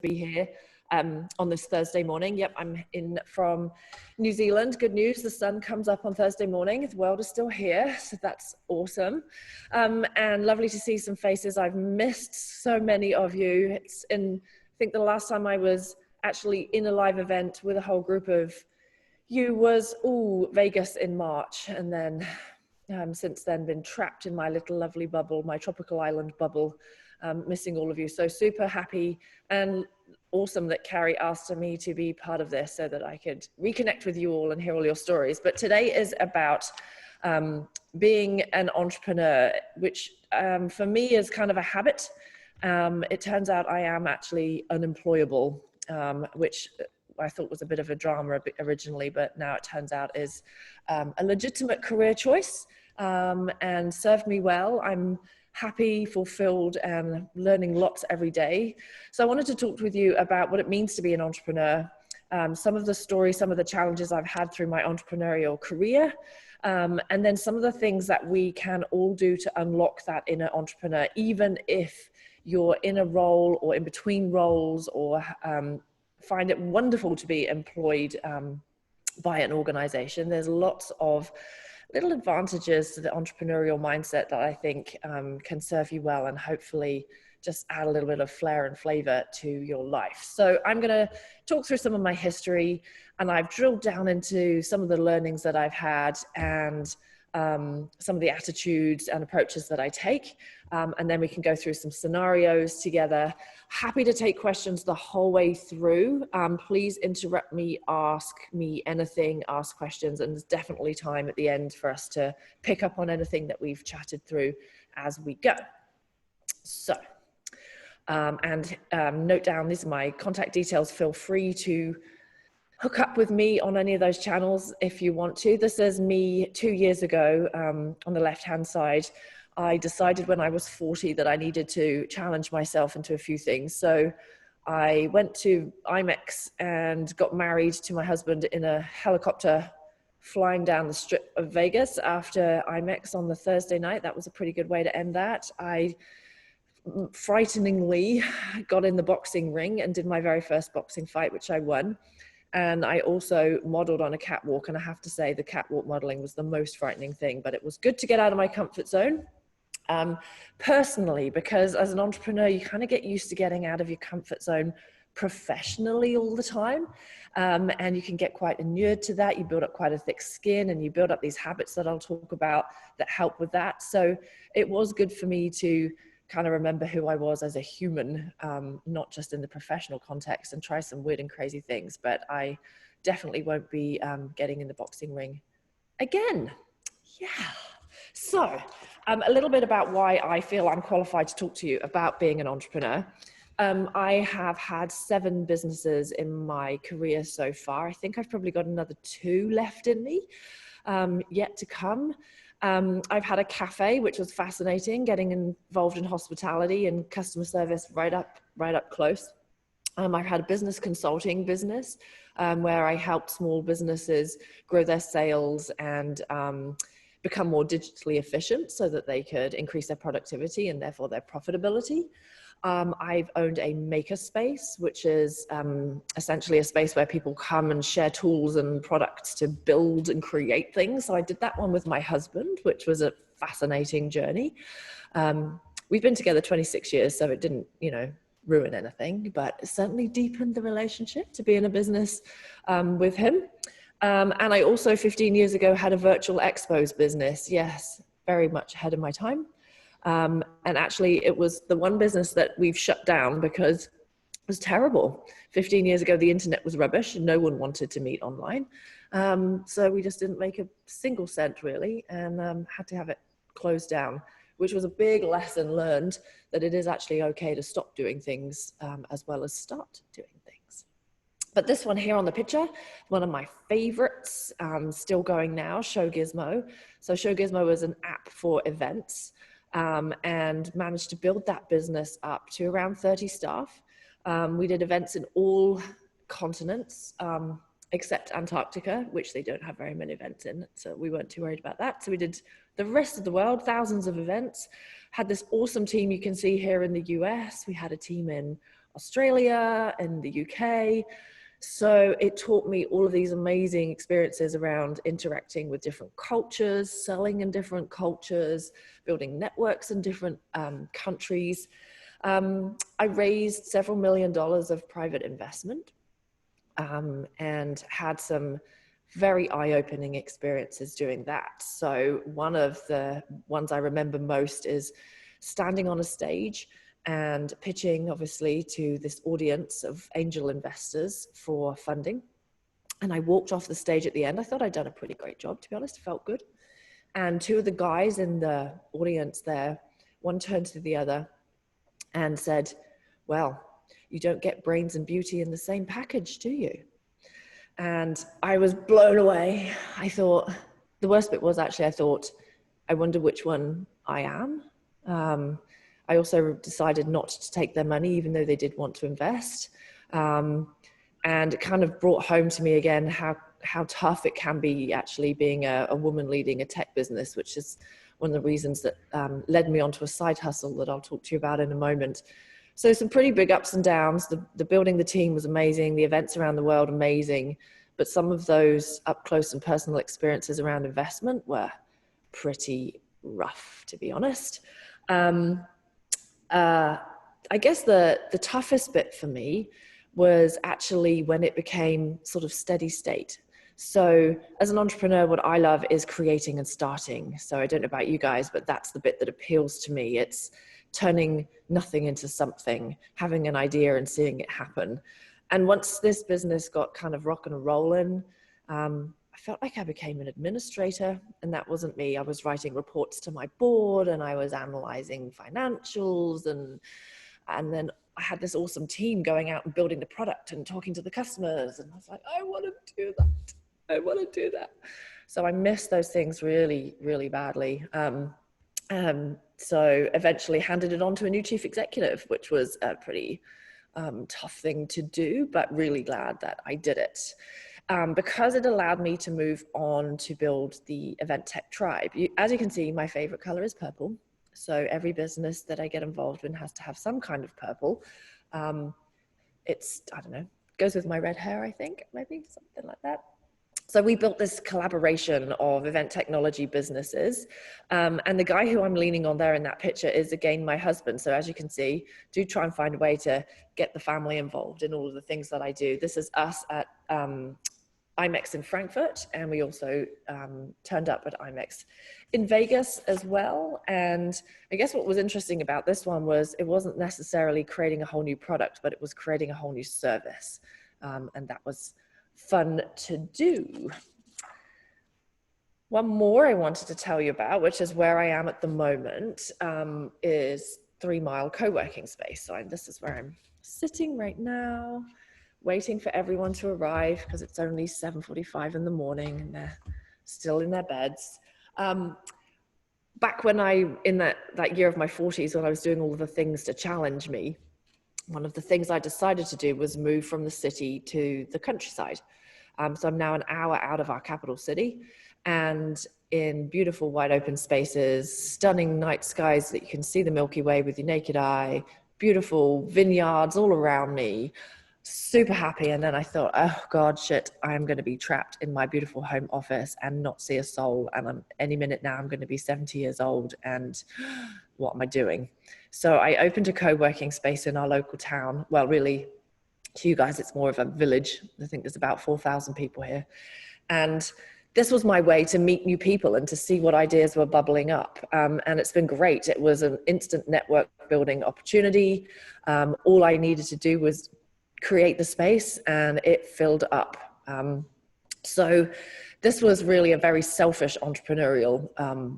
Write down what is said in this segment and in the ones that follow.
be here on this Thursday morning. Yep, I'm in from New Zealand. Good news, the sun comes up on Thursday morning. The world is still here, so that's awesome. And lovely to see some faces. I've missed so many of you. I think the last time I was actually in a live event with a whole group of you was Vegas in March, and then since then been trapped in my little lovely bubble, my tropical island bubble, missing all of you. So super happy and awesome that Carrie asked me to be part of this so that I could reconnect with you all and hear all your stories. But today is about being an entrepreneur, which for me is kind of a habit. It turns out I am actually unemployable, which I thought was a bit of a drama originally, but now it turns out is a legitimate career choice and served me well. I'm happy, fulfilled, and learning lots every day. So I wanted to talk with you about what it means to be an entrepreneur, some of the stories, some of the challenges I've had through my entrepreneurial career, and then some of the things that we can all do to unlock that inner entrepreneur, even if you're in a role or in between roles or find it wonderful to be employed by an organization. There's lots of little advantages to the entrepreneurial mindset that I think can serve you well and hopefully just add a little bit of flair and flavor to your life. So I'm going to talk through some of my history, and I've drilled down into some of the learnings that I've had and some of the attitudes and approaches that I take. And then we can go through some scenarios together. Happy to take questions the whole way through. Please interrupt me, ask me anything, ask questions, and there's definitely time at the end for us to pick up on anything that we've chatted through as we go. So, note down, these are my contact details. Feel free to hook up with me on any of those channels if you want to. This is me 2 years ago. On the left-hand side, I decided when I was 40 that I needed to challenge myself into a few things. So I went to IMEX and got married to my husband in a helicopter flying down the strip of Vegas after IMEX on the Thursday night. That was a pretty good way to end that. I frighteningly got in the boxing ring and did my very first boxing fight, which I won. And I also modeled on a catwalk, and I have to say the catwalk modeling was the most frightening thing, but it was good to get out of my comfort zone. Personally, because as an entrepreneur, you kind of get used to getting out of your comfort zone professionally all the time. And you can get quite inured to that. You build up quite a thick skin and you build up these habits that I'll talk about that help with that. So it was good for me to kind of remember who I was as a human, not just in the professional context, and try some weird and crazy things. But I definitely won't be getting in the boxing ring again. Yeah. So a little bit about why I feel I'm qualified to talk to you about being an entrepreneur. I have had 7 businesses in my career so far. I think I've probably got another 2 left in me, yet to come. I've had a cafe, which was fascinating, getting involved in hospitality and customer service right up close. I've had a business consulting business where I helped small businesses grow their sales and become more digitally efficient so that they could increase their productivity and therefore their profitability. I've owned a maker space, which is essentially a space where people come and share tools and products to build and create things. So I did that one with my husband, which was a fascinating journey. We've been together 26 years, so it didn't, ruin anything, but it certainly deepened the relationship to be in a business with him. And I also 15 years ago had a virtual expos business. Yes, very much ahead of my time. And actually it was the one business that we've shut down because it was terrible. 15 years ago, the internet was rubbish and no one wanted to meet online. So we just didn't make a single cent really, and had to have it closed down, which was a big lesson learned that it is actually okay to stop doing things as well as start doing things. But this one here on the picture, one of my favorites, still going now, Show Gizmo. So Show Gizmo was an app for events. And managed to build that business up to around 30 staff. We did events in all continents, except Antarctica, which they don't have very many events in, so we weren't too worried about that. So we did the rest of the world, thousands of events, had this awesome team you can see here in the US. We had a team in Australia and the UK. So it taught me all of these amazing experiences around interacting with different cultures, selling in different cultures, building networks in different countries. I raised several $1 million of private investment and had some very eye-opening experiences doing that. So one of the ones I remember most is standing on a stage and pitching, obviously, to this audience of angel investors for funding. And I walked off the stage at the end. I thought I'd done a pretty great job, to be honest. It felt good. And two of the guys in the audience there, one turned to the other and said, well, you don't get brains and beauty in the same package, do you? And I was blown away. I thought, the worst bit was actually, I thought, I wonder which one I am. I also decided not to take their money, even though they did want to invest. And it kind of brought home to me again how tough it can be actually being a woman leading a tech business, which is one of the reasons that led me onto a side hustle that I'll talk to you about in a moment. So some pretty big ups and downs. The building the team was amazing. The events around the world, amazing. But some of those up close and personal experiences around investment were pretty rough, to be honest. I guess the toughest bit for me was actually when it became sort of steady state. So as an entrepreneur, what I love is creating and starting. So I don't know about you guys, but that's the bit that appeals to me. It's turning nothing into something, having an idea and seeing it happen. And once this business got kind of rocking and rolling, I felt like I became an administrator, and that wasn't me. I was writing reports to my board and I was analyzing financials, and then I had this awesome team going out and building the product and talking to the customers. And I was like, I want to do that. I want to do that. So I missed those things really, really badly. So eventually handed it on to a new chief executive, which was a pretty tough thing to do, but really glad that I did it. Because it allowed me to move on to build the event tech tribe. As you can see, my favorite color is purple. So every business that I get involved in has to have some kind of purple. It's, I don't know, goes with my red hair, I think, maybe something like that. So we built this collaboration of event technology businesses. And the guy who I'm leaning on there in that picture is, again, my husband. So as you can see, do try and find a way to get the family involved in all of the things that I do. This is us at IMEX in Frankfurt, and we also turned up at IMEX in Vegas as well. And I guess what was interesting about this one was it wasn't necessarily creating a whole new product, but it was creating a whole new service. And that was fun to do. One more I wanted to tell you about, which is where I am at the moment, is 3 Mile co-working space. So this is where I'm sitting right now, waiting for everyone to arrive because it's only 7:45 in the morning and they're still in their beds. Back when in that year of my 40s, when I was doing all of the things to challenge me, one of the things I decided to do was move from the city to the countryside. So I'm now an hour out of our capital city and in beautiful wide open spaces, stunning night skies that you can see the Milky Way with your naked eye, beautiful vineyards all around me, super happy. And then I thought, oh God, shit, I am going to be trapped in my beautiful home office and not see a soul. And any minute now I'm going to be 70 years old. And what am I doing? So I opened a co-working space in our local town. Well, really, to you guys, it's more of a village. I think there's about 4,000 people here. And this was my way to meet new people and to see what ideas were bubbling up. And it's been great. It was an instant network building opportunity. All I needed to do was create the space and it filled up. So this was really a very selfish entrepreneurial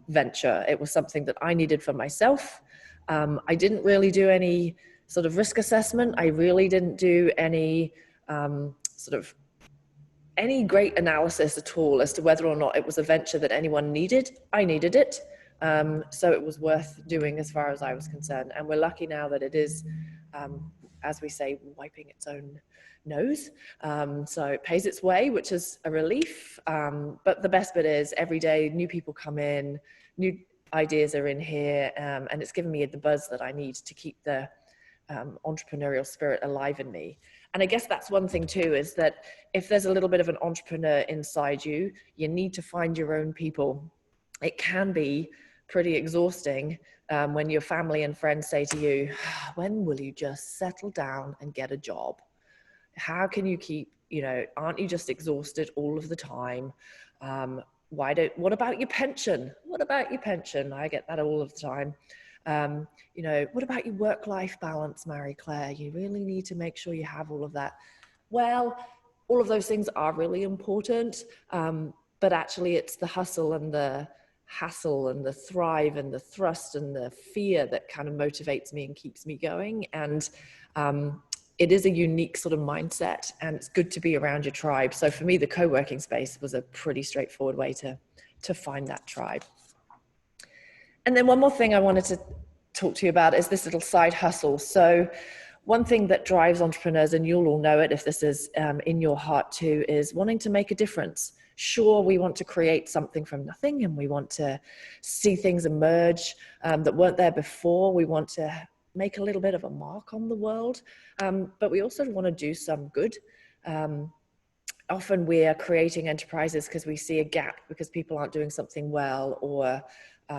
venture. It was something that I needed for myself. I didn't really do any sort of risk assessment. I really didn't do any any great analysis at all as to whether or not it was a venture that anyone needed. I needed it. So it was worth doing as far as I was concerned. And we're lucky now that it is, as we say, wiping its own nose. So it pays its way, which is a relief. But the best bit is every day new people come in, new ideas are in here, and it's given me the buzz that I need to keep the entrepreneurial spirit alive in me. And I guess that's one thing too, is that if there's a little bit of an entrepreneur inside you, you need to find your own people. It can be pretty exhausting when your family and friends say to you, when will you just settle down and get a job? How can you keep, aren't you just exhausted all of the time? What about your pension? What about your pension? I get that all of the time. What about your work-life balance, Marie Claire? You really need to make sure you have all of that. Well, all of those things are really important, but actually it's the hustle and the hassle and the thrive and the thrust and the fear that kind of motivates me and keeps me going. And it is a unique sort of mindset, and it's good to be around your tribe. So for me, the co-working space was a pretty straightforward way to find that tribe. And then one more thing I wanted to talk to you about is this little side hustle. So one thing that drives entrepreneurs, and you'll all know it if this is in your heart too, is wanting to make a difference. Sure, we want to create something from nothing, and we want to see things emerge that weren't there before. We want to make a little bit of a mark on the world, but we also want to do some good. Often we are creating enterprises because we see a gap, because people aren't doing something well, or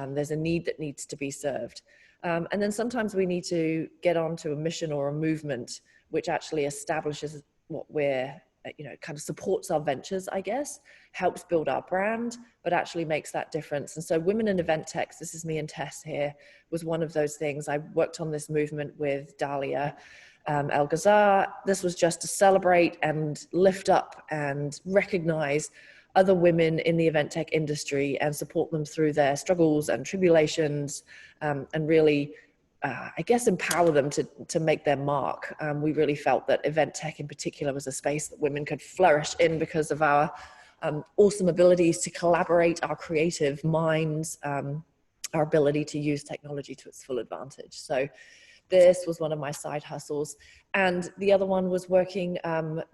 there's a need that needs to be served. And then sometimes we need to get onto a mission or a movement which actually establishes what we're, kind of supports our ventures, I guess, helps build our brand, but actually makes that difference. And so Women in Event Tech, this is me and Tess here, was one of those things. I worked on this movement with Dalia El Ghazar. This was just to celebrate and lift up and recognize other women in the event tech industry and support them through their struggles and tribulations, and really, I guess, empower them to make their mark. We really felt that event tech in particular was a space that women could flourish in because of our awesome abilities to collaborate, our creative minds, our ability to use technology to its full advantage. So this was one of my side hustles. And the other one was working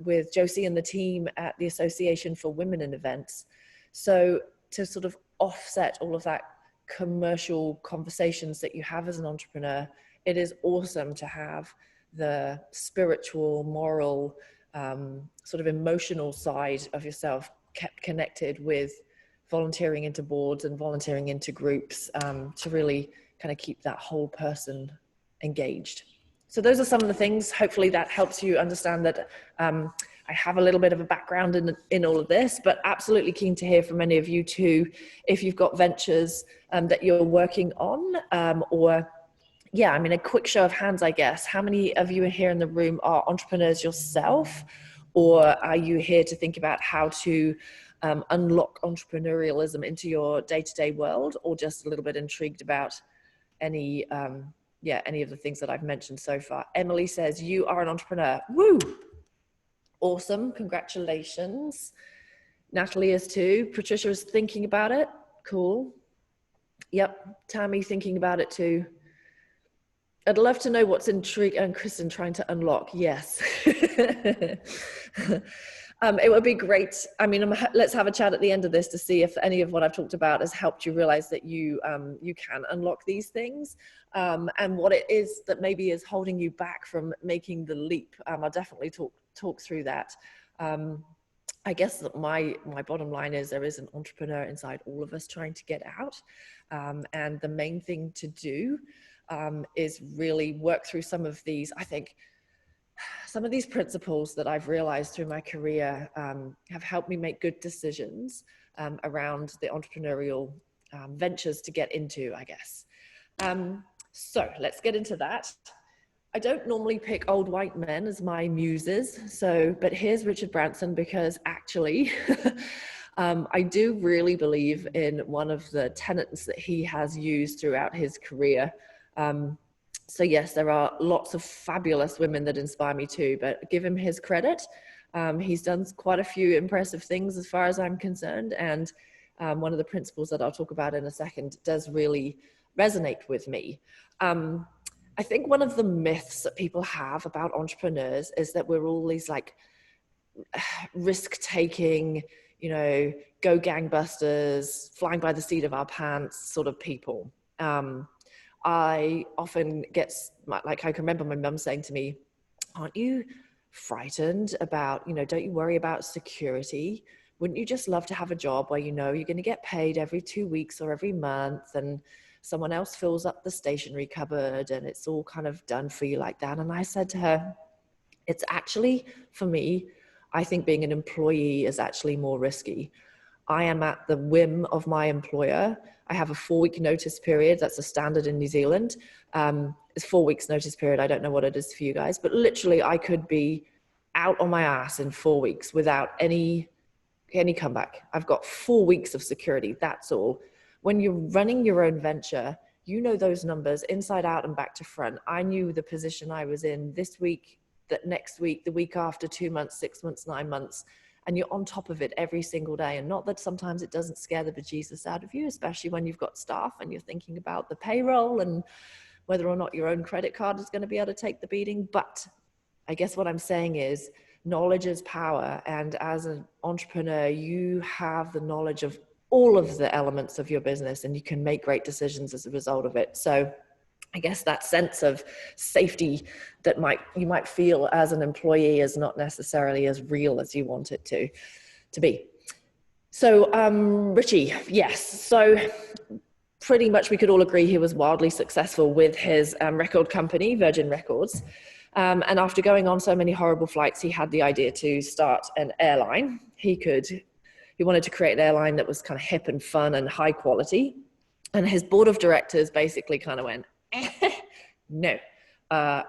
with Josie and the team at the Association for Women in Events. So to sort of offset all of that commercial conversations that you have as an entrepreneur, it is awesome to have the spiritual, moral, sort of emotional side of yourself kept connected with volunteering into boards and volunteering into groups, to really kind of keep that whole person engaged. So those are some of the things. Hopefully that helps you understand that I have a little bit of a background in all of this, but absolutely keen to hear from any of you too, if you've got ventures that you're working on, or yeah, I mean, a quick show of hands, I guess. How many of you here in the room are entrepreneurs yourself, or are you here to think about how to unlock entrepreneurialism into your day-to-day world, or just a little bit intrigued about any of the things that I've mentioned so far? Emily says, you are an entrepreneur. Woo! Awesome, congratulations. Natalie is too. Patricia is thinking about it. Cool. Yep, Tammy thinking about it too. I'd love to know what's intriguing and Kristen trying to unlock. Yes. It would be great. I mean, let's have a chat at the end of this to see if any of what I've talked about has helped you realize that you can unlock these things, and what it is that maybe is holding you back from making the leap. I'll definitely talk through that. I guess that my bottom line is there is an entrepreneur inside all of us trying to get out, and the main thing to do is really work through some of these, I think, some of these principles that I've realized through my career have helped me make good decisions around the entrepreneurial ventures to get into, I guess. So let's get into that. I don't normally pick old white men as my muses, but here's Richard Branson, because actually I do really believe in one of the tenets that he has used throughout his career. So yes, there are lots of fabulous women that inspire me too, but give him his credit. He's done quite a few impressive things as far as I'm concerned. And one of the principles that I'll talk about in a second does really resonate with me. I think one of the myths that people have about entrepreneurs is that we're all these like risk-taking, go gangbusters, flying by the seat of our pants sort of people. I often get, like, I can remember my mum saying to me, aren't you frightened about, don't you worry about security? Wouldn't you just love to have a job where you're going to get paid every 2 weeks or every month, and someone else fills up the stationery cupboard and it's all kind of done for you like that? And I said to her, it's actually, for me, I think being an employee is actually more risky. I am at the whim of my employer. I have a 4-week notice period. That's a standard in New Zealand. It's 4 weeks notice period. I don't know what it is for you guys, but literally I could be out on my ass in 4 weeks without any comeback. I've got 4 weeks of security. That's all. When you're running your own venture, you know those numbers inside out and back to front. I knew the position I was in this week, that next week, the week after, 2 months, 6 months, 9 months. And you're on top of it every single day. And not that sometimes it doesn't scare the bejesus out of you, especially when you've got staff and you're thinking about the payroll and whether or not your own credit card is going to be able to take the beating. But I guess what I'm saying is knowledge is power. And as an entrepreneur, you have the knowledge of all of the elements of your business and you can make great decisions as a result of it. So I guess that sense of safety that you might feel as an employee is not necessarily as real as you want it to be. So Richie, yes. So pretty much we could all agree he was wildly successful with his record company, Virgin Records. And after going on so many horrible flights, he had the idea to start an airline. He wanted to create an airline that was kind of hip and fun and high quality. And his board of directors basically kind of went, no,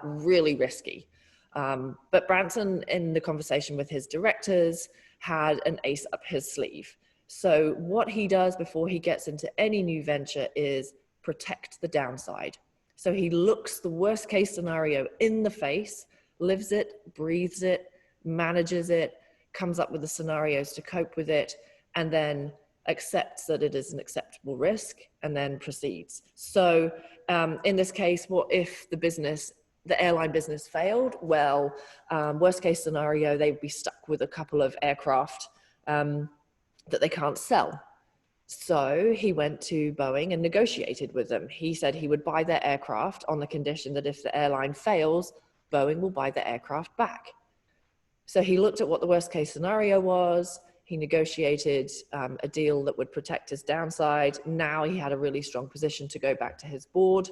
really risky. But Branson, in the conversation with his directors, had an ace up his sleeve. So what he does before he gets into any new venture is protect the downside. So he looks the worst case scenario in the face, lives it, breathes it, manages it, comes up with the scenarios to cope with it, and then accepts that it is an acceptable risk and then proceeds. So in this case, what if the airline business failed? Well, worst case scenario, they'd be stuck with a couple of aircraft that they can't sell. So he went to Boeing and negotiated with them. He said he would buy their aircraft on the condition that if the airline fails, Boeing will buy the aircraft back. So he looked at what the worst case scenario was. He negotiated a deal that would protect his downside. Now he had a really strong position to go back to his board.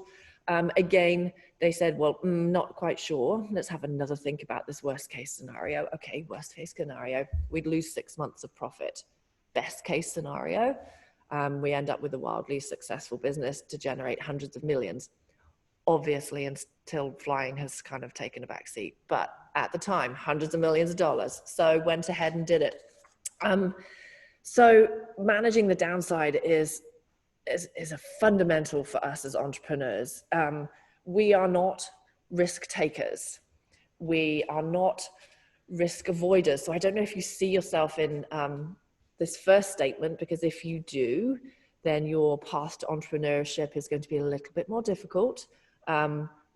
Again, they said, well, not quite sure. Let's have another think about this worst case scenario. Okay, worst case scenario, we'd lose 6 months of profit. Best case scenario, we end up with a wildly successful business to generate hundreds of millions. Obviously, until flying has kind of taken a back seat. But at the time, hundreds of millions of dollars. So went ahead and did it. So managing the downside is a fundamental for us as entrepreneurs. We are not risk takers. We are not risk avoiders. So I don't know if you see yourself in this first statement, because if you do, then your path to entrepreneurship is going to be a little bit more difficult.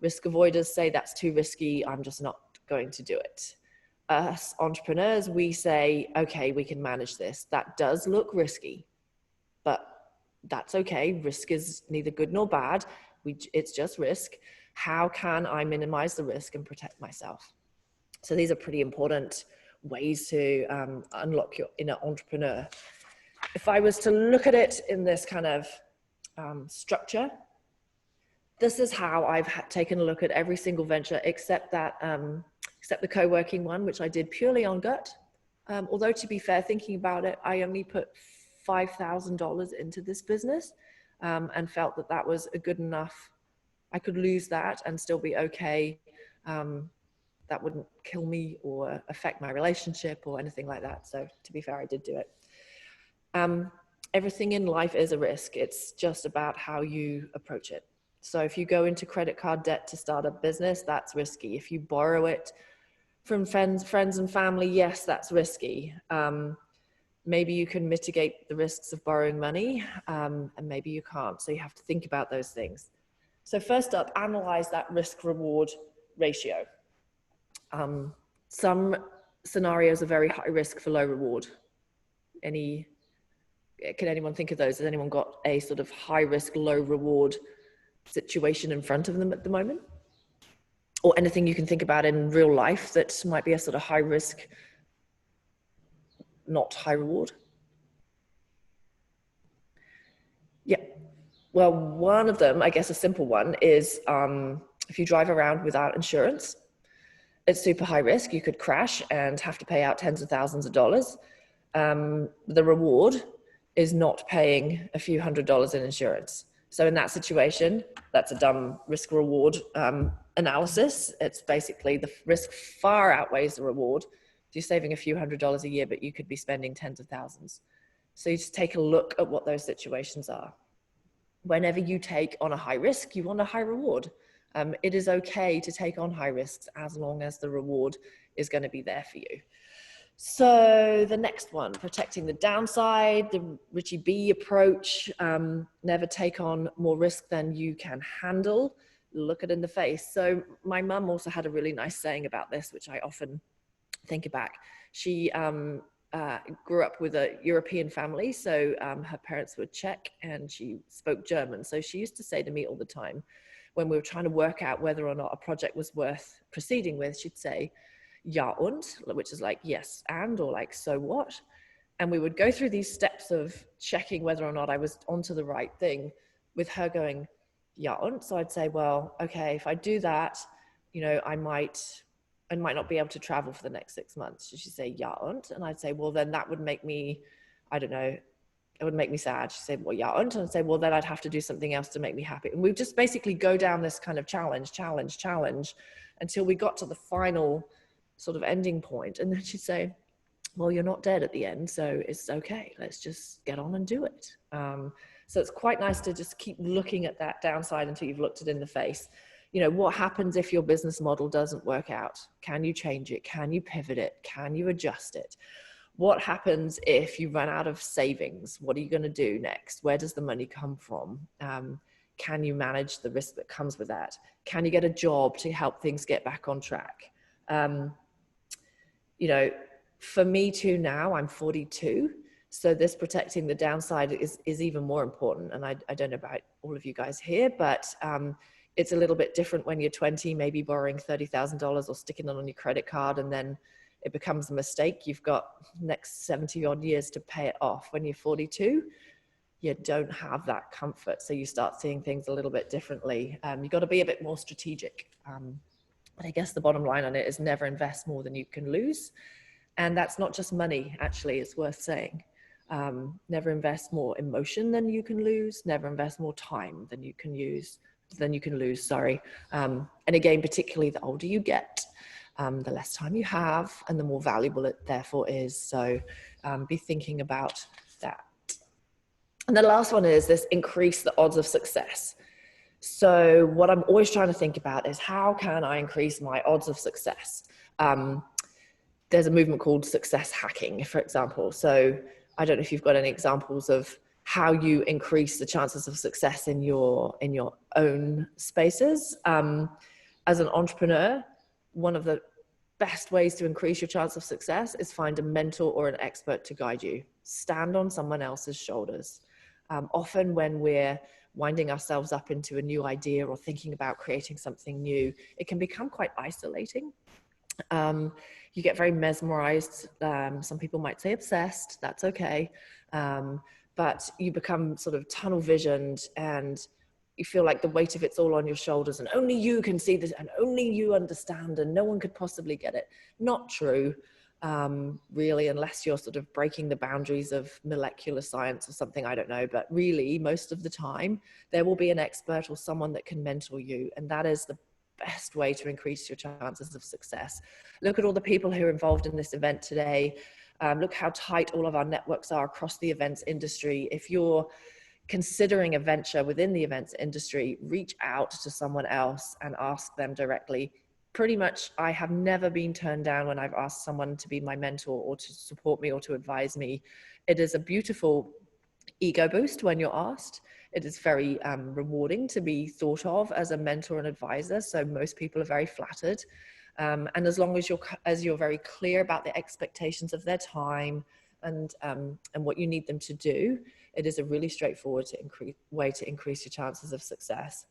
Risk avoiders say that's too risky, I'm just not going to do it. Us entrepreneurs, we say, okay, we can manage this. That does look risky, but that's okay. Risk is neither good nor bad. It's just risk. How can I minimize the risk and protect myself? So these are pretty important ways to unlock your inner entrepreneur. If I was to look at it in this kind of structure, this is how I've taken a look at every single venture except the co-working one, which I did purely on gut. Although to be fair, thinking about it, I only put $5,000 into this business and felt that that was a good enough. I could lose that and still be okay. That wouldn't kill me or affect my relationship or anything like that. So to be fair, I did do it. Everything in life is a risk. It's just about how you approach it. So if you go into credit card debt to start a business, that's risky. If you borrow it from friends and family, yes, that's risky. Maybe you can mitigate the risks of borrowing money, and maybe you can't. So you have to think about those things. So first up, analyze that risk-reward ratio. Some scenarios are very high risk for low reward. Can anyone think of those? Has anyone got a sort of high risk, low reward situation in front of them at the moment? Or anything you can think about in real life that might be a sort of high risk, not high reward? Yeah. Well, one of them, I guess a simple one, is if you drive around without insurance, it's super high risk. You could crash and have to pay out tens of thousands of dollars. The reward is not paying a few $100s in insurance. So in that situation, that's a dumb risk reward analysis. It's basically the risk far outweighs the reward. You're saving a few $100s a year, but you could be spending tens of thousands. So you just take a look at what those situations are. Whenever you take on a high risk, you want a high reward. It is okay to take on high risks as long as the reward is going to be there for you. So the next one, protecting the downside, the Richie B approach, never take on more risk than you can handle. Look it in the face. So my mum also had a really nice saying about this, which I often think back. She grew up with a European family, so her parents were Czech and she spoke German. So she used to say to me all the time, when we were trying to work out whether or not a project was worth proceeding with, she'd say, ja und, which is like yes and, or like so what. And we would go through these steps of checking whether or not I was onto the right thing with her going, ja und. So I'd say, well, okay, if I do that, you know, I might not be able to travel for the next 6 months. She'd say, ja und? And I'd say, well, then that would make me, I don't know, it would make me sad. She'd say, well, ja und? And I'd say, well, then I'd have to do something else to make me happy. And we'd just basically go down this kind of challenge until we got to the final sort of ending point. And then she'd say, well, you're not dead at the end, so it's okay. Let's just get on and do it. So it's quite nice to just keep looking at that downside until you've looked it in the face. You know, what happens if your business model doesn't work out? Can you change it? Can you pivot it? Can you adjust it? What happens if you run out of savings? What are you going to do next? Where does the money come from? Can you manage the risk that comes with that? Can you get a job to help things get back on track? You know, for me too now, I'm 42. So this protecting the downside is even more important. And I don't know about all of you guys here, but it's a little bit different when you're 20, maybe borrowing $30,000 or sticking it on your credit card, and then it becomes a mistake. You've got next 70 odd years to pay it off. When you're 42, you don't have that comfort. So you start seeing things a little bit differently. You've got to be a bit more strategic. But I guess the bottom line on it is never invest more than you can lose. And that's not just money, actually, it's worth saying. Never invest more emotion than you can lose. Never invest more time than you can lose. And again, particularly the older you get, the less time you have and the more valuable it therefore is. So be thinking about that. And the last one is this: increase the odds of success. So what I'm always trying to think about is, how can I increase my odds of success? There's a movement called success hacking, for example. So I don't know if you've got any examples of how you increase the chances of success in your own spaces. As an entrepreneur, one of the best ways to increase your chance of success is find a mentor or an expert to guide you. Stand on someone else's shoulders. Often when we're winding ourselves up into a new idea or thinking about creating something new, it can become quite isolating. You get very mesmerized. Some people might say obsessed. That's okay. But you become sort of tunnel visioned and you feel like the weight of it's all on your shoulders and only you can see this and only you understand and no one could possibly get it. Not true, really, unless you're sort of breaking the boundaries of molecular science or something, I don't know. But really, most of the time, there will be an expert or someone that can mentor you. And that is the best way to increase your chances of success. Look at all the people who are involved in this event today. Look how tight all of our networks are across the events industry. If you're considering a venture within the events industry, reach out to someone else and ask them directly. Pretty much, I have never been turned down when I've asked someone to be my mentor or to support me or to advise me. It is a beautiful ego boost when you're asked. It is very rewarding to be thought of as a mentor and advisor. So most people are very flattered. And as long as you're very clear about the expectations of their time and what you need them to do, it is a really straightforward way to increase your chances of success.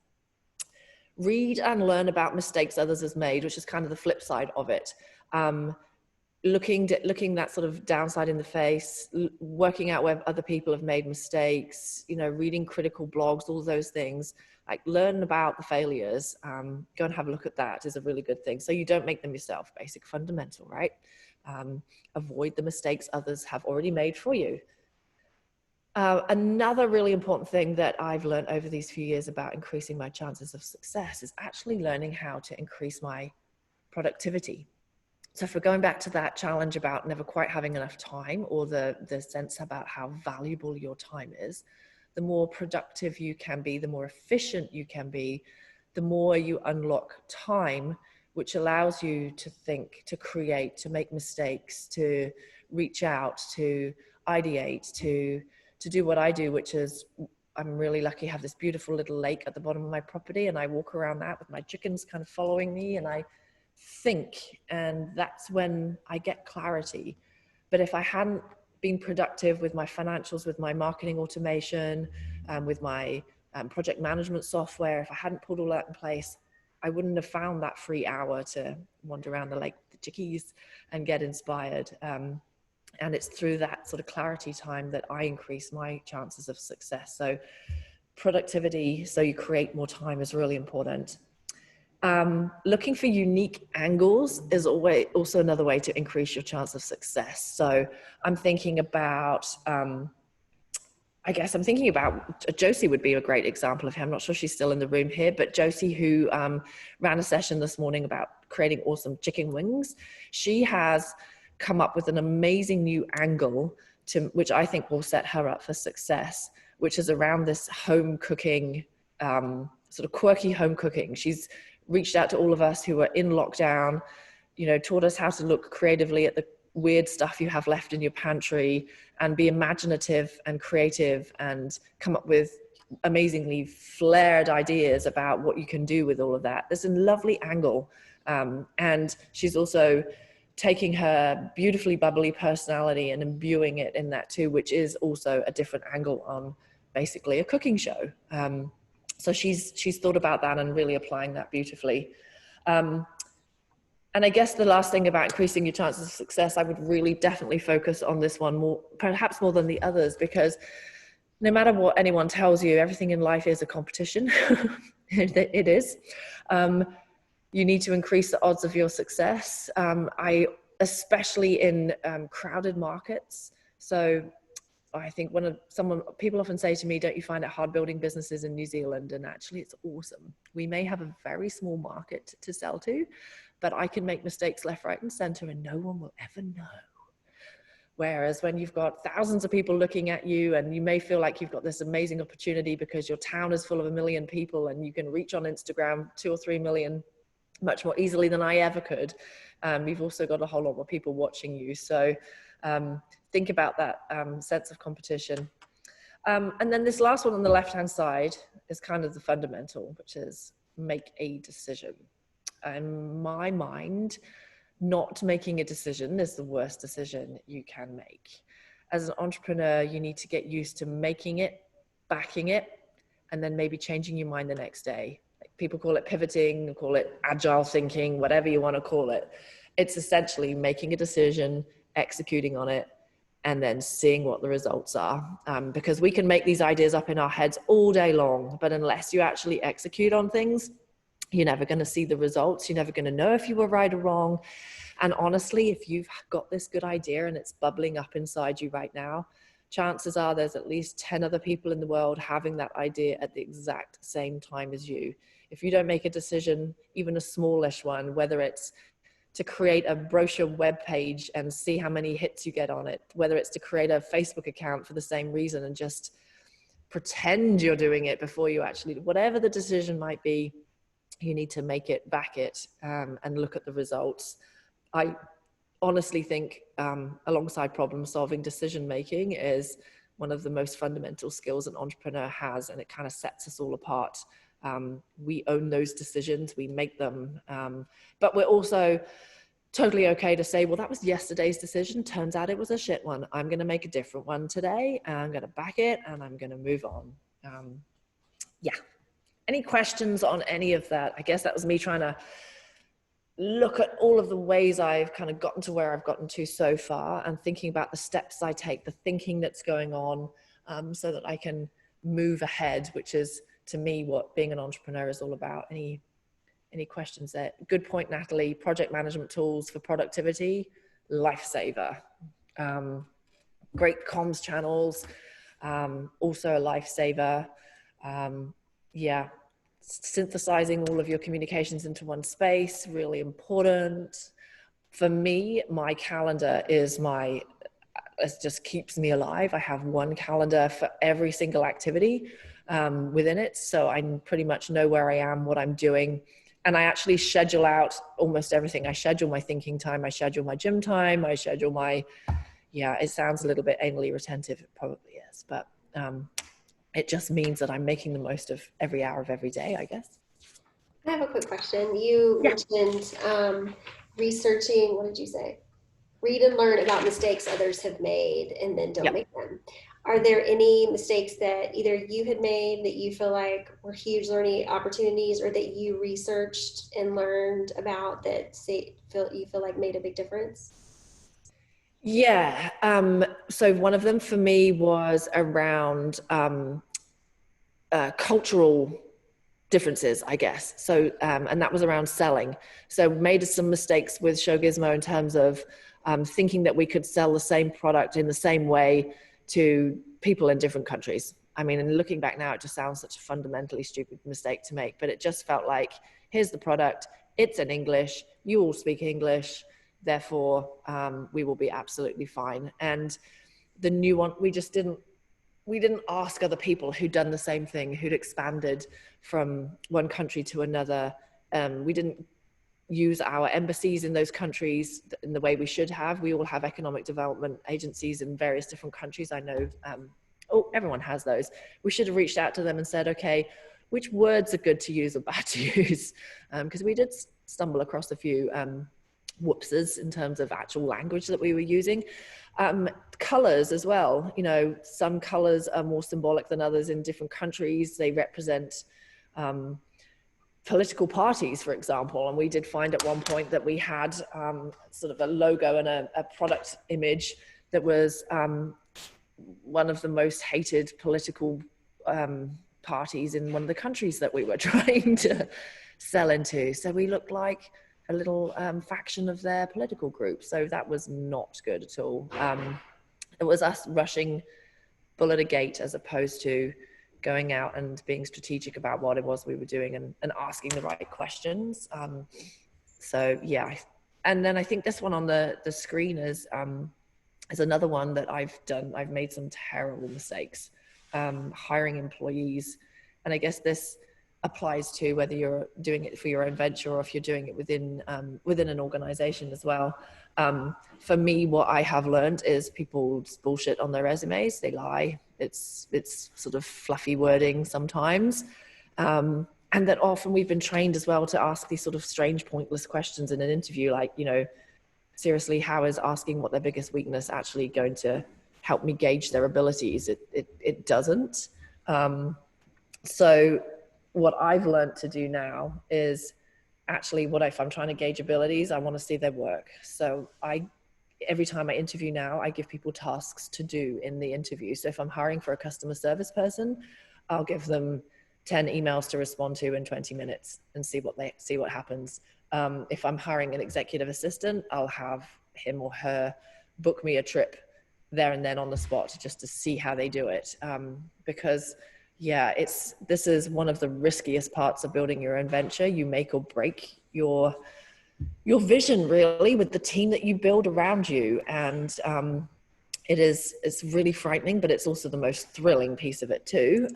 read and learn about mistakes others has made, which is kind of the flip side of it. Looking that sort of downside in the face, working out where other people have made mistakes, you know, reading critical blogs, all those things, like learn about the failures, go and have a look at that is a really good thing. So you don't make them yourself, basic fundamental, right? Avoid the mistakes others have already made for you. Another really important thing that I've learned over these few years about increasing my chances of success is actually learning how to increase my productivity. So if we're going back to that challenge about never quite having enough time, or the sense about how valuable your time is, the more productive you can be, the more efficient you can be, the more you unlock time, which allows you to think, to create, to make mistakes, to reach out, to ideate, to do what I do, which is, I'm really lucky to have this beautiful little lake at the bottom of my property, and I walk around that with my chickens kind of following me, and I think, and that's when I get clarity. But if I hadn't been productive with my financials, with my marketing automation, with my project management software, if I hadn't put all that in place, I wouldn't have found that free hour to wander around the lake with the chickies and get inspired. And it's through that sort of clarity time that I increase my chances of success. So productivity, so you create more time, is really important. Looking for unique angles is always also another way to increase your chance of success. So I'm thinking about, Josie would be a great example of him. I'm not sure she's still in the room here, but Josie, who ran a session this morning about creating awesome chicken wings, she has come up with an amazing new angle which I think will set her up for success, which is around this home cooking, sort of quirky home cooking. She's reached out to all of us who are in lockdown, you know, taught us how to look creatively at the weird stuff you have left in your pantry and be imaginative and creative and come up with amazingly flared ideas about what you can do with all of that. There's a lovely angle. And she's also taking her beautifully bubbly personality and imbuing it in that too, which is also a different angle on basically a cooking show. So she's thought about that and really applying that beautifully. And I guess the last thing about increasing your chances of success, I would really definitely focus on this one more, perhaps more than the others, because no matter what anyone tells you, everything in life is a competition. It is. You need to increase the odds of your success. Especially in crowded markets. So I think people often say to me, don't you find it hard building businesses in New Zealand? And actually it's awesome. We may have a very small market to sell to, but I can make mistakes left, right, and center and no one will ever know. Whereas when you've got thousands of people looking at you and you may feel like you've got this amazing opportunity because your town is full of 1 million people and you can reach on Instagram 2 or 3 million much more easily than I ever could. You've also got a whole lot more people watching you. So think about that sense of competition. And then this last one on the left-hand side is kind of the fundamental, which is make a decision. In my mind, not making a decision is the worst decision you can make. As an entrepreneur, you need to get used to making it, backing it, and then maybe changing your mind the next day. People call it pivoting, call it agile thinking, whatever you want to call it. It's essentially making a decision, executing on it, and then seeing what the results are. Because we can make these ideas up in our heads all day long, but unless you actually execute on things, you're never going to see the results. You're never going to know if you were right or wrong. And honestly, if you've got this good idea and it's bubbling up inside you right now, chances are there's at least 10 other people in the world having that idea at the exact same time as you. If you don't make a decision, even a smallish one, whether it's to create a brochure web page and see how many hits you get on it, whether it's to create a Facebook account for the same reason and just pretend you're doing it before you actually, whatever the decision might be, you need to make it, back it, and look at the results. I honestly think alongside problem solving, decision making is one of the most fundamental skills an entrepreneur has, and it kind of sets us all apart. We own those decisions, we make them, but we're also totally okay to say, well, that was yesterday's decision. Turns out it was a shit one. I'm going to make a different one today, and I'm going to back it, and I'm going to move on. Yeah. Any questions on any of that? I guess that was me trying to look at all of the ways I've kind of gotten to where I've gotten to so far, and thinking about the steps I take, the thinking that's going on, so that I can move ahead, which is to me what being an entrepreneur is all about. Any questions there? Good point, Natalie. Project management tools for productivity, lifesaver. Great comms channels, also a lifesaver. Yeah, synthesizing all of your communications into one space, really important. For me, my calendar is it just keeps me alive. I have one calendar for every single activity within it. So I pretty much know where I am, what I'm doing. And I actually schedule out almost everything. I schedule my thinking time. I schedule my gym time. I schedule my, yeah, it sounds a little bit anally retentive. It probably is, but it just means that I'm making the most of every hour of every day, I guess. I have a quick question. You mentioned researching, what did you say? Read and learn about mistakes others have made and then don't make them. Are there any mistakes that either you had made that you feel like were huge learning opportunities, or that you researched and learned about that you feel like made a big difference? Yeah. So one of them for me was around cultural differences, I guess. So, and that was around selling. So made some mistakes with Show Gizmo in terms of thinking that we could sell the same product in the same way to people in different countries. I mean, and looking back now, it just sounds such a fundamentally stupid mistake to make, but it just felt like, here's the product, it's in English, you all speak English, therefore we will be absolutely fine. And the new one, we didn't ask other people who'd done the same thing, who'd expanded from one country to another. We didn't use our embassies in those countries in the way we should have. We all have economic development agencies in various different countries. I know, everyone has those. We should have reached out to them and said, okay, which words are good to use or bad to use? Because we did stumble across a few whoopses in terms of actual language that we were using. Colors as well. You know, some colors are more symbolic than others in different countries. They represent political parties, for example. And we did find at one point that we had sort of a logo and a product image that was one of the most hated political parties in one of the countries that we were trying to sell into. So we looked like a little faction of their political group. So that was not good at all. It was us rushing bullet a gate as opposed to going out and being strategic about what it was we were doing and asking the right questions. So yeah, and then I think this one on the screen is another one that I've done. I've made some terrible mistakes hiring employees, and I guess this applies to whether you're doing it for your own venture or if you're doing it within an organization as well. For me, what I have learned is people bullshit on their resumes. They lie. It's sort of fluffy wording sometimes. And that often we've been trained as well to ask these sort of strange, pointless questions in an interview, like, you know, seriously, how is asking what their biggest weakness actually going to help me gauge their abilities? It doesn't. So what I've learned to do now is actually if I'm trying to gauge abilities, I want to see their work. So every time I interview now, I give people tasks to do in the interview. So if I'm hiring for a customer service person, I'll give them 10 emails to respond to in 20 minutes and see what happens. If I'm hiring an executive assistant, I'll have him or her book me a trip there and then on the spot just to see how they do it. Because yeah, this is one of the riskiest parts of building your own venture. You make or break your vision really with the team that you build around you. And it's really frightening, but it's also the most thrilling piece of it too.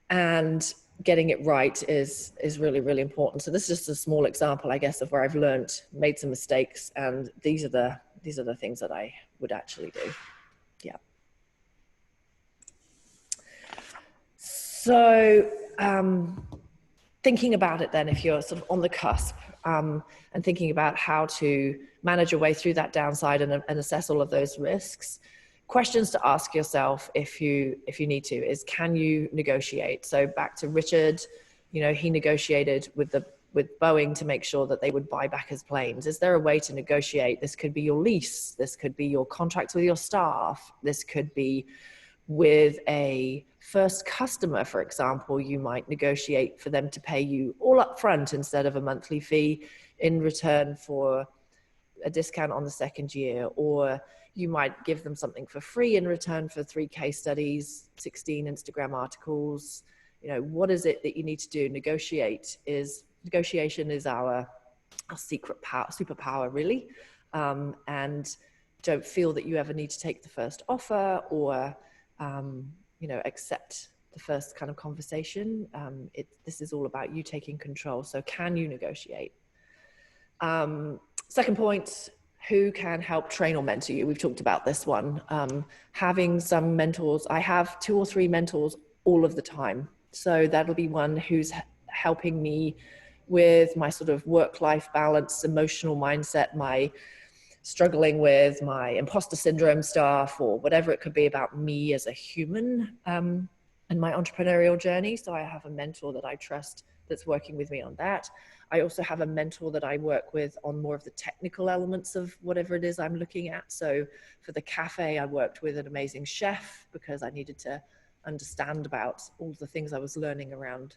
And getting it right is really, really important. So this is just a small example, I guess, of where I've made some mistakes, and these are the things that I would actually do. Yeah. So thinking about it then, if you're sort of on the cusp and thinking about how to manage your way through that downside and assess all of those risks, questions to ask yourself if you need to is, can you negotiate? So back to Richard, he negotiated with Boeing to make sure that they would buy back his planes. Is there a way to negotiate? This could be your lease. This could be your contracts with your staff. This could be with a first customer, for example. You might negotiate for them to pay you all up front instead of a monthly fee in return for a discount on the second year, or you might give them something for free in return for 3 case studies, 16 Instagram articles. What is it that you need to do? Negotiation is our secret power, superpower, really. And don't feel that you ever need to take the first offer or, accept the first kind of conversation. This is all about you taking control. So can you negotiate? Second point, who can help train or mentor you? We've talked about this one. Having some mentors. I have 2 or 3 mentors all of the time. So that'll be one who's helping me with my sort of work-life balance, emotional mindset, my struggling with my imposter syndrome stuff, or whatever it could be about me as a human and my entrepreneurial journey. So I have a mentor that I trust that's working with me on that. I also have a mentor that I work with on more of the technical elements of whatever it is I'm looking at. So for the cafe, I worked with an amazing chef because I needed to understand about all the things I was learning around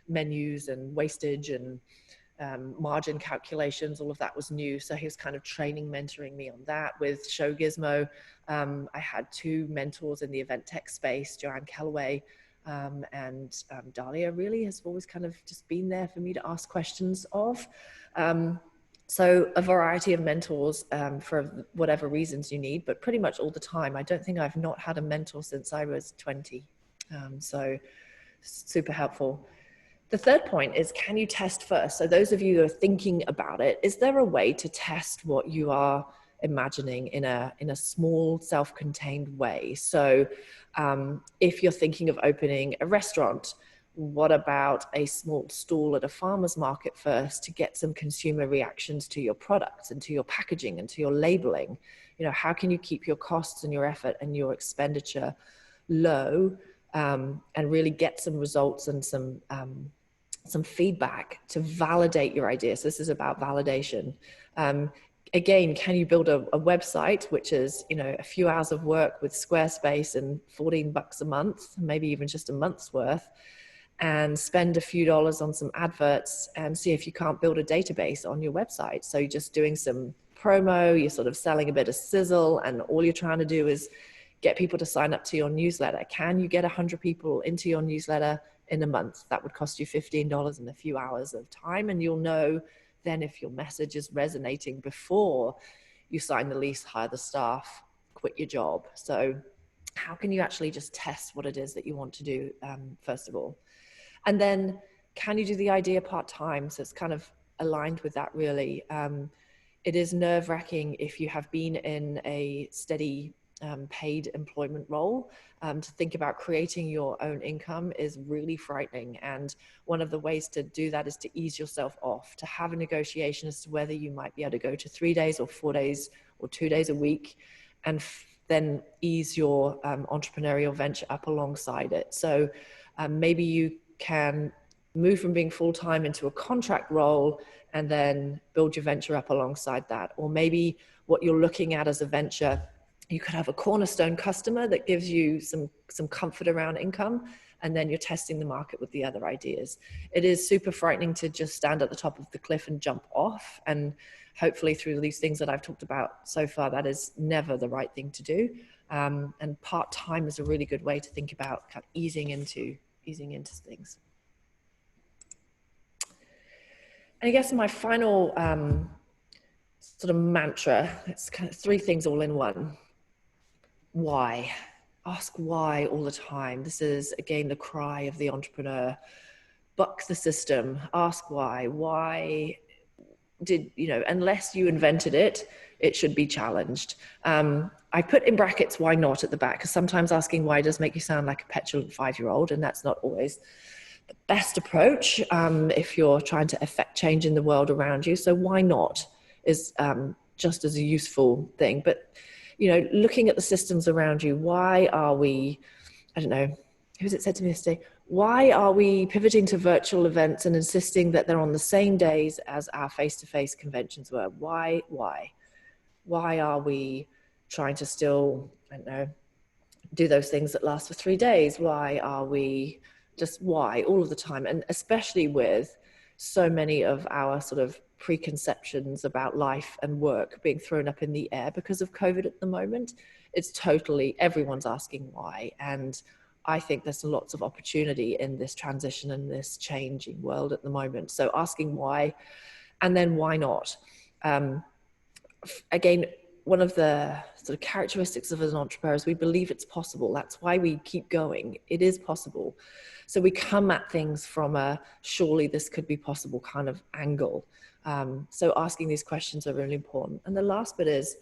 menus and wastage and margin calculations. All of that was new. So he was kind of training, mentoring me on that. With Show Gizmo, I had 2 mentors in the event tech space, Joanne Calloway and Dahlia really has always kind of just been there for me to ask questions of. So a variety of mentors for whatever reasons you need, but pretty much all the time. I don't think I've not had a mentor since I was 20. So super helpful. The third point is, can you test first? So those of you who are thinking about it, is there a way to test what you are imagining in a small self-contained way? So if you're thinking of opening a restaurant, what about a small stall at a farmer's market first to get some consumer reactions to your products and to your packaging and to your labeling? How can you keep your costs and your effort and your expenditure low and really get some results and some feedback to validate your ideas? This is about validation. Again, can you build a website, which is, a few hours of work with Squarespace and $14 a month, maybe even just a month's worth, and spend a few dollars on some adverts and see if you can't build a database on your website? So you're just doing some promo, you're sort of selling a bit of sizzle, and all you're trying to do is get people to sign up to your newsletter. Can you get 100 people into your newsletter in a month? That would cost you $15 and a few hours of time. And you'll know then if your message is resonating before you sign the lease, hire the staff, quit your job. So how can you actually just test what it is that you want to do, first of all? And then can you do the idea part-time? So it's kind of aligned with that, really. It is nerve-wracking if you have been in a steady paid employment role. To think about creating your own income is really frightening. And one of the ways to do that is to ease yourself off, to have a negotiation as to whether you might be able to go to 3 days or 4 days or 2 days a week, and then ease your entrepreneurial venture up alongside it. So maybe you can move from being full-time into a contract role and then build your venture up alongside that. Or maybe what you're looking at as a venture, you could have a cornerstone customer that gives you some comfort around income, and then you're testing the market with the other ideas. It is super frightening to just stand at the top of the cliff and jump off. And hopefully through these things that I've talked about so far, that is never the right thing to do. And part-time is a really good way to think about kind of easing into things. And I guess my final sort of mantra, it's kind of 3 things all in one. Why? Ask why all the time. This is, again, the cry of the entrepreneur. Buck the system. Ask why. Why did, unless you invented it, it should be challenged. I put in brackets, why not, at the back, because sometimes asking why does make you sound like a petulant 5-year-old, and that's not always the best approach if you're trying to affect change in the world around you. So why not is just as a useful thing. But you know, looking at the systems around you. Why are we, I don't know, who's it said to me yesterday? Why are we pivoting to virtual events and insisting that they're on the same days as our face-to-face conventions were? Why? Why are we trying to still, I don't know, do those things that last for 3 days? Why are we just, why all of the time? And especially with so many of our sort of preconceptions about life and work being thrown up in the air because of COVID at the moment, it's totally, everyone's asking why. And I think there's lots of opportunity in this transition and this changing world at the moment. So asking why, and then why not? Again, one of the sort of characteristics of an entrepreneur is we believe it's possible. That's why we keep going. It is possible. So we come at things from a surely this could be possible kind of angle. So asking these questions are really important. And the last bit is,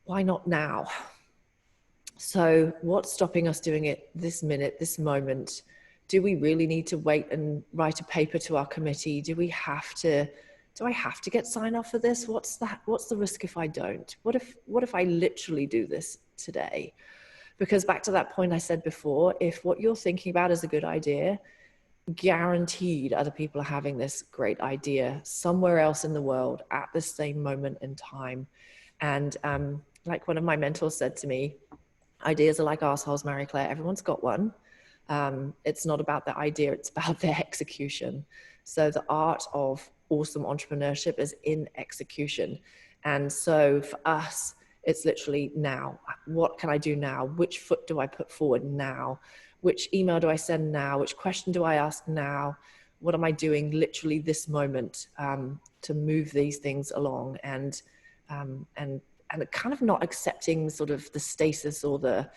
why not now? So what's stopping us doing it this minute, this moment? Do we really need to wait and write a paper to our committee? Do I have to get sign off for this? What's the risk if I don't? What if I literally do this today? Because back to that point I said before, if what you're thinking about is a good idea, guaranteed other people are having this great idea somewhere else in the world at the same moment in time. And like one of my mentors said to me, ideas are like assholes, Marie Claire. Everyone's got one. It's not about the idea, it's about their execution. So the art of awesome entrepreneurship is in execution. And so for us, it's literally now. What can I do now? Which foot do I put forward now? Which email do I send now? Which question do I ask now? What am I doing literally this moment to move these things along? And kind of not accepting sort of the stasis or the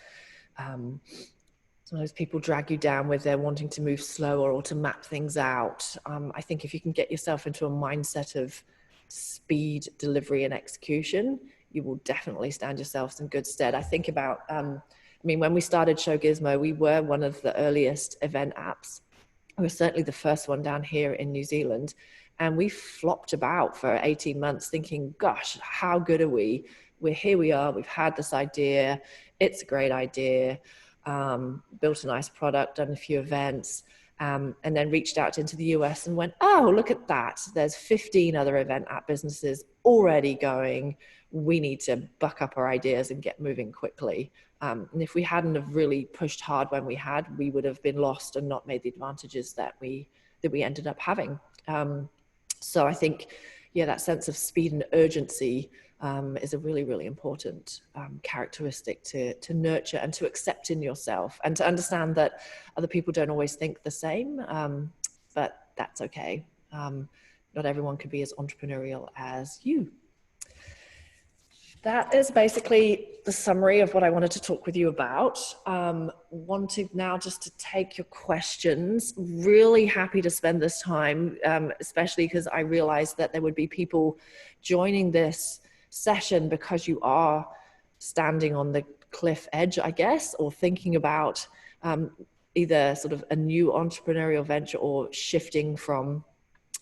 sometimes people drag you down with their wanting to move slower or to map things out. I think if you can get yourself into a mindset of speed, delivery, and execution, you will definitely stand yourselves in good stead. I think about, I mean, when we started Show Gizmo, we were one of the earliest event apps. We were certainly the first one down here in New Zealand. And we flopped about for 18 months thinking, gosh, how good are we? Here we are, we've had this idea, it's a great idea. Built a nice product, done a few events, and then reached out into the US and went, oh, look at that. There's 15 other event app businesses already going. We need to buck up our ideas and get moving quickly. And if we hadn't have really pushed hard when we had, we would have been lost and not made the advantages that we ended up having. So I think, yeah, that sense of speed and urgency is a really, really important characteristic to nurture and to accept in yourself, and to understand that other people don't always think the same, but that's okay. Not everyone could be as entrepreneurial as you. That is basically the summary of what I wanted to talk with you about. Wanted now just to take your questions. Really happy to spend this time, especially because I realized that there would be people joining this session because you are standing on the cliff edge, I guess, or thinking about either sort of a new entrepreneurial venture or shifting from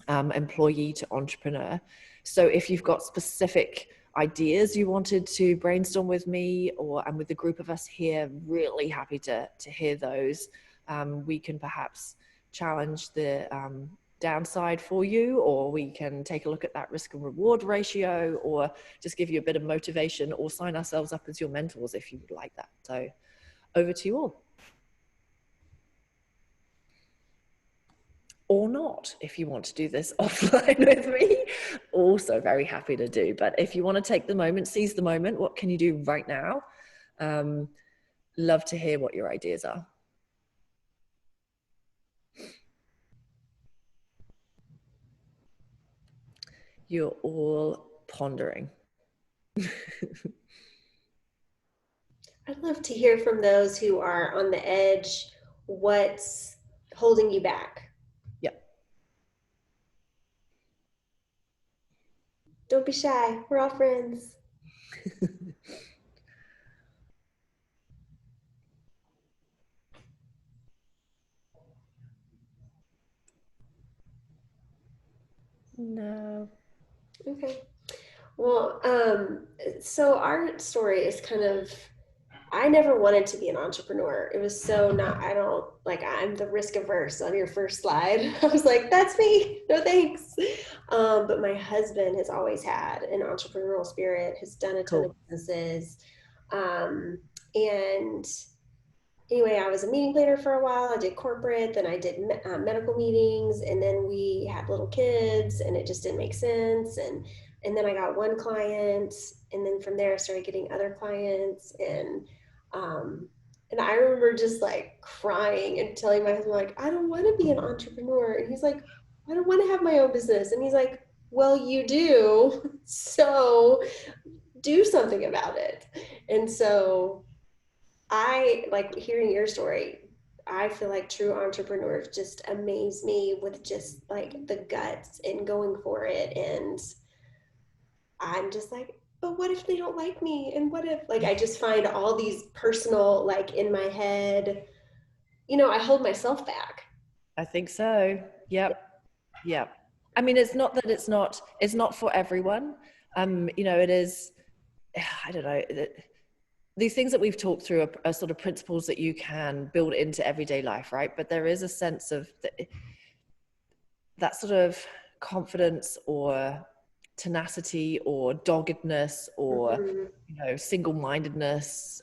employee to entrepreneur. So if you've got specific ideas you wanted to brainstorm with me and with the group of us here, really happy to hear those. We can perhaps challenge the downside for you, or we can take a look at that risk and reward ratio, or just give you a bit of motivation, or sign ourselves up as your mentors if you would like that. So over to you all. Or not, if you want to do this offline with me, also very happy to do. But if you want to take the moment, seize the moment, what can you do right now? Love to hear what your ideas are. You're all pondering. I'd love to hear from those who are on the edge. What's holding you back? Yep. Don't be shy. We're all friends. No. Okay. Well, so our story is kind of, I never wanted to be an entrepreneur. It was so not, I don't, like, I'm the risk averse on your first slide. I was like, that's me. No thanks. But my husband has always had an entrepreneurial spirit, has done a ton of Cool. businesses. Um, and anyway, I was a meeting planner for a while. I did corporate, then I did medical meetings, and then we had little kids, and it just didn't make sense. And then I got one client, and then from there I started getting other clients, um, and I remember just like crying and telling my husband like, I don't want to be an entrepreneur, and he's like, I don't want to have my own business, and he's like, well, you do, so do something about it. And so I like hearing your story. I feel like true entrepreneurs just amaze me with just like the guts and going for it. And I'm just like, but what if they don't like me? And what if, like, I just find all these personal, like, in my head, I hold myself back. I think so. Yep. Yep. I mean, it's not for everyone. It is, I don't know, these things that we've talked through are sort of principles that you can build into everyday life, right? But there is a sense of that sort of confidence or tenacity or doggedness or Mm-hmm. single-mindedness.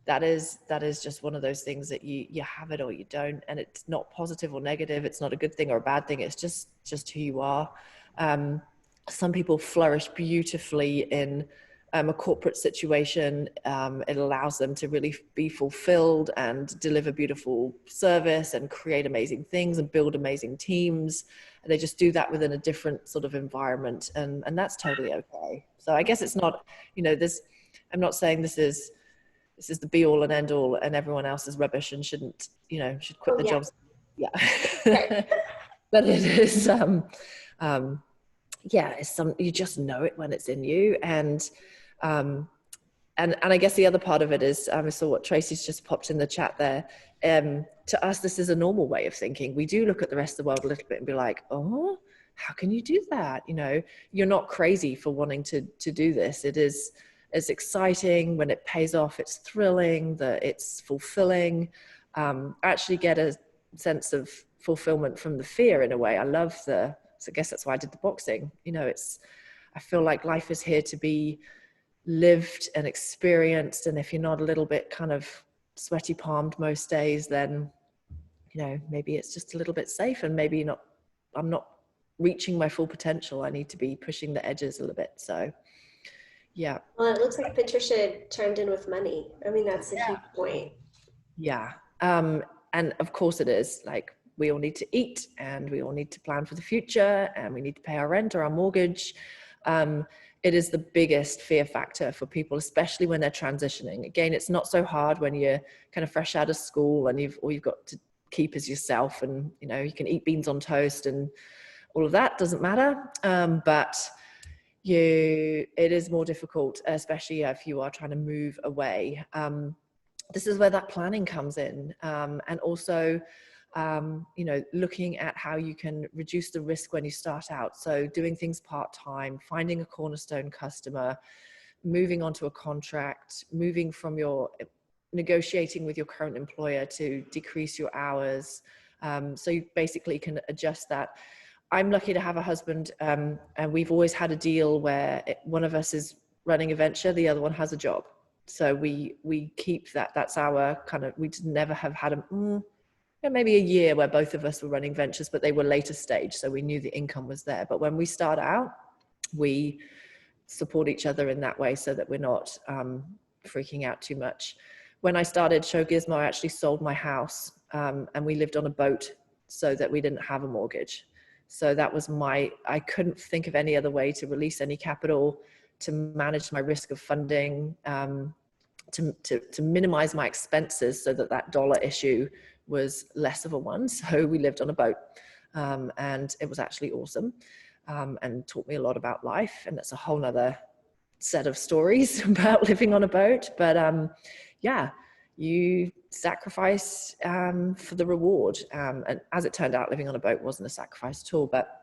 That is just one of those things that you have it or you don't, and it's not positive or negative. It's not a good thing or a bad thing. It's just who you are. Some people flourish beautifully in a corporate situation. It allows them to really be fulfilled and deliver beautiful service and create amazing things and build amazing teams. And they just do that within a different sort of environment. And that's totally okay. So I guess it's not, this, I'm not saying this is the be all and end all and everyone else is rubbish and shouldn't, should quit Oh, the yeah. jobs. Yeah. Right. But it is, um, yeah, it's you just know it when it's in you. Um, and I guess the other part of it is, I saw what Tracy's just popped in the chat there. To us, this is a normal way of thinking. We do look at the rest of the world a little bit and be like, oh, how can you do that? You're not crazy for wanting to do this. It's exciting when it pays off. It's thrilling, that it's fulfilling. I actually get a sense of fulfillment from the fear in a way. So I guess that's why I did the boxing. I feel like life is here to be lived and experienced, and if you're not a little bit kind of sweaty palmed most days, then maybe it's just a little bit safe, and maybe not, I'm not reaching my full potential. I need to be pushing the edges a little bit. So yeah. Well, it looks like Patricia chimed in with money. I mean, that's a huge point. Yeah. And of course it is, like, we all need to eat and we all need to plan for the future and we need to pay our rent or our mortgage. It is the biggest fear factor for people, especially when they're transitioning. Again, it's not so hard when you're kind of fresh out of school and all you've got to keep is yourself, and you can eat beans on toast and all of that doesn't matter. But it is more difficult, especially if you are trying to move away. This is where that planning comes in, and also looking at how you can reduce the risk when you start out. So doing things part-time, finding a cornerstone customer, moving onto a contract, moving from your negotiating with your current employer to decrease your hours. So you basically can adjust that. I'm lucky to have a husband, and we've always had a deal where one of us is running a venture, the other one has a job. So we keep that. That's our kind of, we never have had maybe a year where both of us were running ventures, but they were later stage. So we knew the income was there. But when we start out, we support each other in that way so that we're not freaking out too much. When I started Show Gizmo, I actually sold my house, and we lived on a boat so that we didn't have a mortgage. So that was I couldn't think of any other way to release any capital, to manage my risk of funding, to minimize my expenses so that dollar issue was less of a one. So we lived on a boat, and it was actually awesome, and taught me a lot about life. And that's a whole nother set of stories about living on a boat. But yeah, you sacrifice for the reward. And as it turned out, living on a boat wasn't a sacrifice at all. But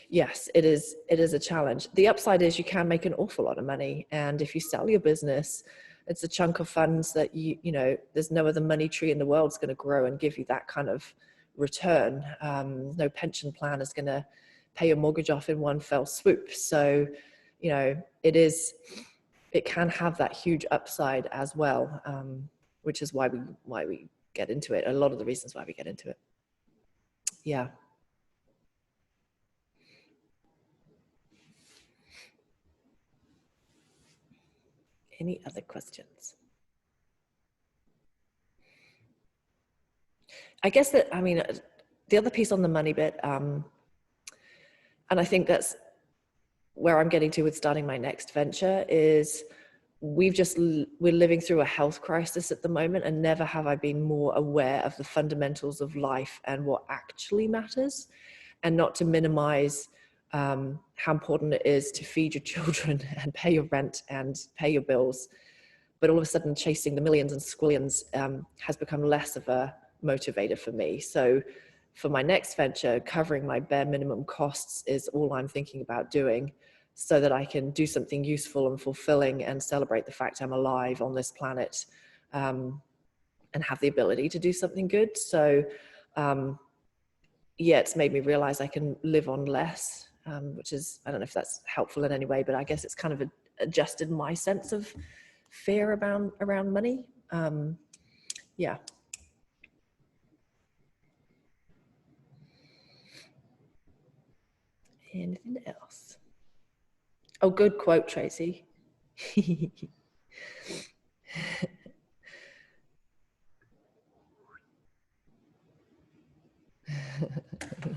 yes, it is a challenge. The upside is you can make an awful lot of money. And if you sell your business, it's a chunk of funds that you know, there's no other money tree in the world is going to grow and give you that kind of return. No pension plan is going to pay your mortgage off in one fell swoop. So, you know, it can have that huge upside as well, which is why we get into it. A lot of the reasons why we get into it. Yeah. Any other questions? I guess that, I mean, the other piece on the money bit, and I think that's where I'm getting to with starting my next venture, is we're living through a health crisis at the moment, and never have I been more aware of the fundamentals of life and what actually matters, and not to minimize how important it is to feed your children and pay your rent and pay your bills. But all of a sudden chasing the millions and squillions has become less of a motivator for me. So for my next venture, covering my bare minimum costs is all I'm thinking about doing, so that I can do something useful and fulfilling and celebrate the fact I'm alive on this planet, and have the ability to do something good. So yeah, it's made me realize I can live on less, which is, I don't know if that's helpful in any way, but I guess it's kind of adjusted my sense of fear around money. Yeah. Anything else? Oh, good quote, Tracy.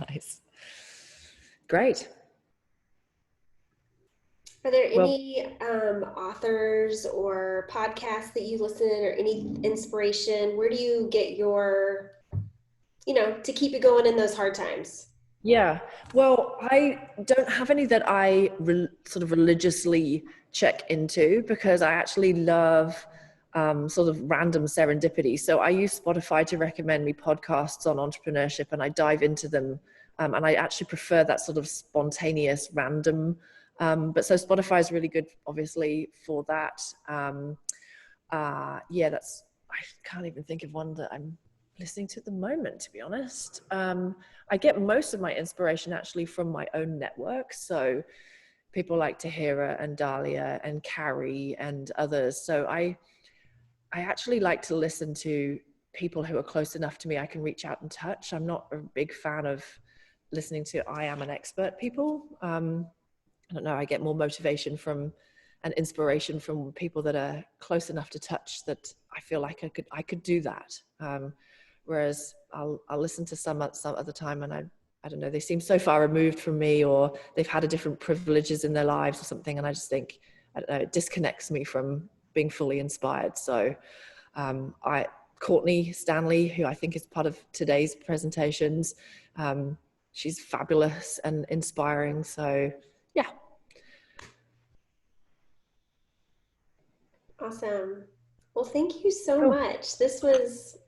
Nice. Great. Are there Well, any authors or podcasts that you listen to, or any inspiration? Where do you get your, to keep you going in those hard times? yeah. Well, I don't have any that I sort of religiously check into, because I actually love sort of random serendipity. So I use Spotify to recommend me podcasts on entrepreneurship, and I dive into them. And I actually prefer that sort of spontaneous, random. But so Spotify is really good, obviously, for that. Yeah, I can't even think of one that I'm listening to at the moment, to be honest. I get most of my inspiration actually from my own network. So people like Tahira and Dahlia and Carrie and others. So I actually like to listen to people who are close enough to me I can reach out and touch. I'm not a big fan of listening to I am an expert people. I don't know, I get more motivation from and inspiration from people that are close enough to touch, that I feel like I could do that. Whereas I'll listen to some other time, and I don't know, they seem so far removed from me, or they've had a different privileges in their lives or something, and I just think, I don't know, it disconnects me from being fully inspired. So Courtney Stanley, who I think is part of today's presentations, she's fabulous and inspiring. So yeah. Awesome. Well, thank you so Cool. much.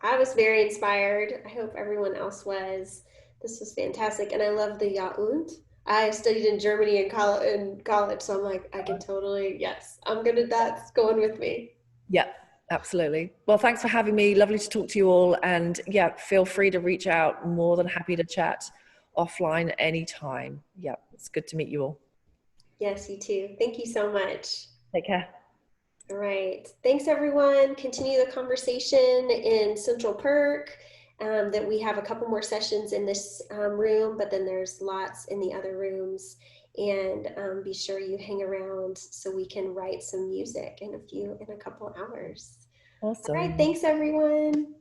I was very inspired. I hope everyone else was. This was fantastic. And I love the Ja und. I studied in Germany in college, so I'm like, I can totally, yes, that's going with me. Yeah, absolutely. Well, thanks for having me. Lovely to talk to you all. And yeah, feel free to reach out. More than happy to chat offline anytime. Yeah, it's good to meet you all. Yes, you too. Thank you so much. Take care. All right. Thanks, everyone. Continue the conversation in Central Perk. That we have a couple more sessions in this room, but then there's lots in the other rooms. And be sure you hang around so we can write some music in a couple hours. Awesome. All right. Thanks, everyone.